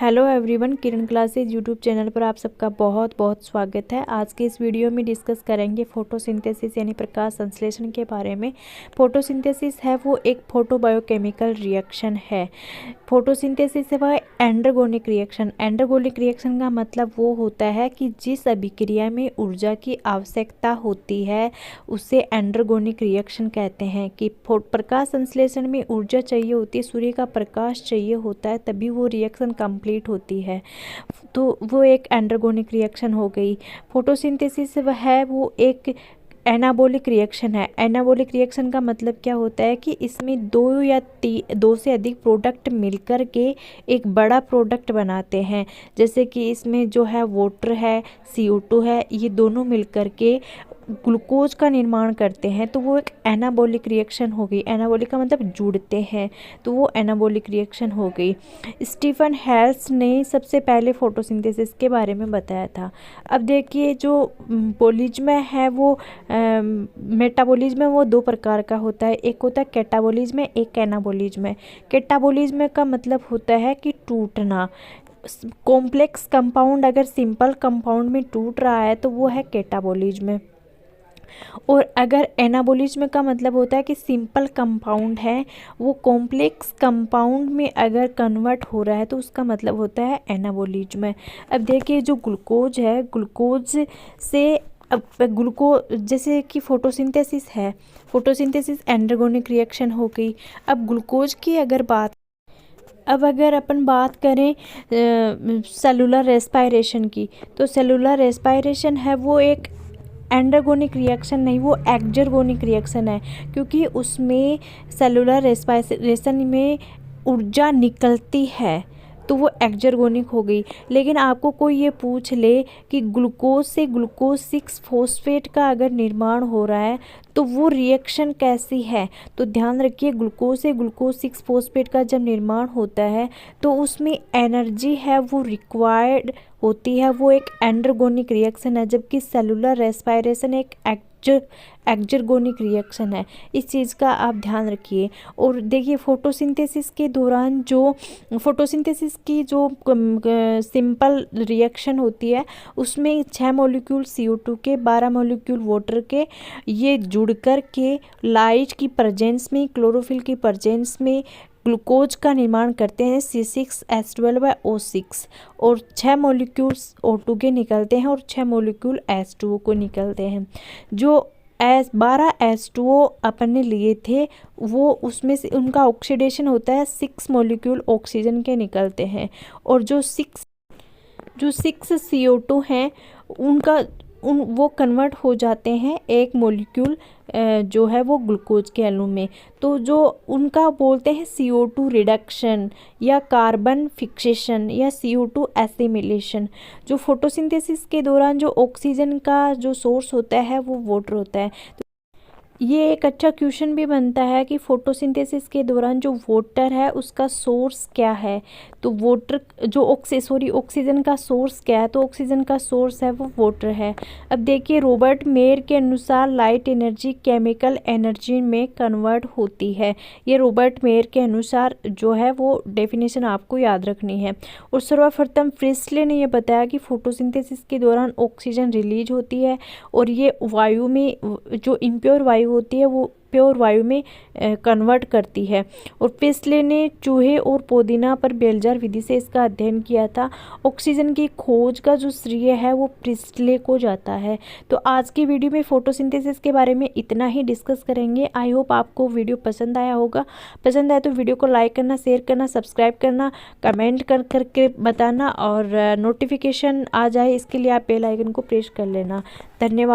Hello everyone, किरण classes YouTube channel पर आप सबका बहुत बहुत स्वागत है। आज के इस वीडियो में डिस्कस करेंगे फोटोसिंथेसिस यानी प्रकाश संश्लेषण के बारे में। फोटोसिंथेसिस है वो एक फोटोबायोकेमिकल रिएक्शन है। फोटोसिंथेसिस है वह एंडरगोनिक रिएक्शन। एंडरगोनिक रिएक्शन का मतलब वो होता है कि जिस अभिक्रिया में ऊर्जा की आवश्यकता होती है उसे एंडरगोनिक रिएक्शन कहते हैं। कि प्रकाश संश्लेषण में ऊर्जा चाहिए होती है, सूर्य का प्रकाश चाहिए होता है, तभी वो रिएक्शन कंप्लीट होती है, तो वो एक एंडरगोनिक रिएक्शन हो गई। फोटोसिंथेसिस है वो एक एनाबॉलिक रिएक्शन है। एनाबॉलिक रिएक्शन का मतलब क्या होता है कि इसमें दो से अधिक प्रोडक्ट मिलकर के एक बड़ा प्रोडक्ट बनाते हैं। जैसे कि इसमें जो है वाटर है, CO2 है, ये दोनों मिलकर के ग्लूकोज का निर्माण करते हैं, तो वो एक एनाबॉलिक रिएक्शन हो गई। एनाबॉलिक का मतलब जुड़ते हैं, तो वो एनाबॉलिक रिएक्शन हो गई। स्टीफन हेल्स ने सबसे पहले फोटोसिंथेसिस के बारे में बताया था। अब देखिए, जो बोलिज्म है वो मेटाबॉलिज्म वो दो प्रकार का होता है। एक होता है कैटाबॉलिज्म, एक एनाबॉलिज्म। कैटाबॉलिज्म का मतलब होता है कि टूटना। कॉम्प्लेक्स कंपाउंड अगर सिंपल कंपाउंड में टूट रहा है तो वो है कैटाबॉलिज्म। और अगर एनाबॉलिज्म का मतलब होता है कि सिंपल कंपाउंड है वो कॉम्प्लेक्स कंपाउंड में अगर कन्वर्ट हो रहा है तो उसका मतलब होता है एनाबॉलिज्म। अब देखिए, जो ग्लूकोज है, ग्लूकोज से जैसे कि फोटोसिंथेसिस है, फोटोसिंथेसिस एंडरगोनिक रिएक्शन हो गई। अब ग्लूकोज की अगर अपन बात करें सेलुलर रेस्पायरेशन की, तो सेलुलर रेस्पायरेशन है वो एक एंडरगोनिक रिएक्शन नहीं, वो एक्जरगोनिक रिएक्शन है, क्योंकि उसमें सेलुलर रेस्पायरेशन में ऊर्जा निकलती है, तो वो एक्जरगोनिक हो गई। लेकिन आपको कोई ये पूछ ले कि ग्लूकोज से ग्लूकोज 6 फॉस्फेट का अगर निर्माण हो रहा है तो वो रिएक्शन कैसी है, तो ध्यान रखिए, ग्लूकोज से ग्लूकोज 6 फॉस्फेट का जब निर्माण होता है तो उसमें एनर्जी है वो रिक्वायर्ड होती है, वो एक एंडरगोनिक रिएक्शन है। जबकि सेलुलर रेस्पायरेशन एक एक्जरगोनिक रिएक्शन है। इस चीज़ का आप ध्यान रखिए। और देखिए, फोटोसिंथेसिस के दौरान जो फोटोसिंथेसिस की जो सिंपल रिएक्शन होती है उसमें 6 मॉलिक्यूल CO2 के, 12 मॉलिक्यूल वाटर के, ये जुड़कर के लाइट की प्रेजेंस में, क्लोरोफिल की प्रेजेंस में ग्लूकोज का निर्माण करते हैं C6H12O6, और 6 मॉलिक्यूल O2 के निकलते हैं और 6 मॉलिक्यूल H2O को निकलते हैं। जो 12 H2O अपन ने लिए थे वो उसमें से उनका ऑक्सीडेशन होता है, 6 मॉलिक्यूल ऑक्सीजन के निकलते हैं, और जो 6 CO2 हैं वो कन्वर्ट हो जाते हैं एक मॉलिक्यूल जो है वो ग्लूकोज के अणु में। तो जो उनका बोलते हैं CO2 रिडक्शन या कार्बन फिक्सेशन या CO2 एसिमिलेशन। जो फोटोसिंथेसिस के दौरान जो ऑक्सीजन का जो सोर्स होता है वो वाटर होता है। ये एक अच्छा क्वेश्चन भी बनता है कि फोटोसिंथेसिस के दौरान जो वाटर है उसका सोर्स क्या है, तो ऑक्सीजन का सोर्स क्या है, तो ऑक्सीजन का सोर्स है वो वाटर है। अब देखिए, रॉबर्ट मेयर के अनुसार लाइट एनर्जी केमिकल एनर्जी में कन्वर्ट होती है। ये रॉबर्ट मेयर के अनुसार जो है वो डेफिनेशन आपको याद रखनी है। और सर्वप्रथम प्रिस्टले ने यह बताया कि फोटोसिंथेसिस के दौरान ऑक्सीजन रिलीज होती है और ये वायु में, जो इम्प्योर वायु होती है वो प्योर वायु में कन्वर्ट करती है। और प्रिस्टले ने चूहे और पुदीना पर बेलजार विधि से इसका अध्ययन किया था। ऑक्सीजन की खोज का जो श्रेय है वो प्रिस्टले को जाता है। तो आज की वीडियो में फोटोसिंथेसिस के बारे में इतना ही डिस्कस करेंगे। आई होप आपको वीडियो पसंद आया होगा। पसंद आया तो वीडियो को लाइक करना, शेयर करना, सब्सक्राइब करना, कमेंट करके बताना, और नोटिफिकेशन आ जाए इसके लिए आप बेल आइकन को प्रेस कर लेना। धन्यवाद।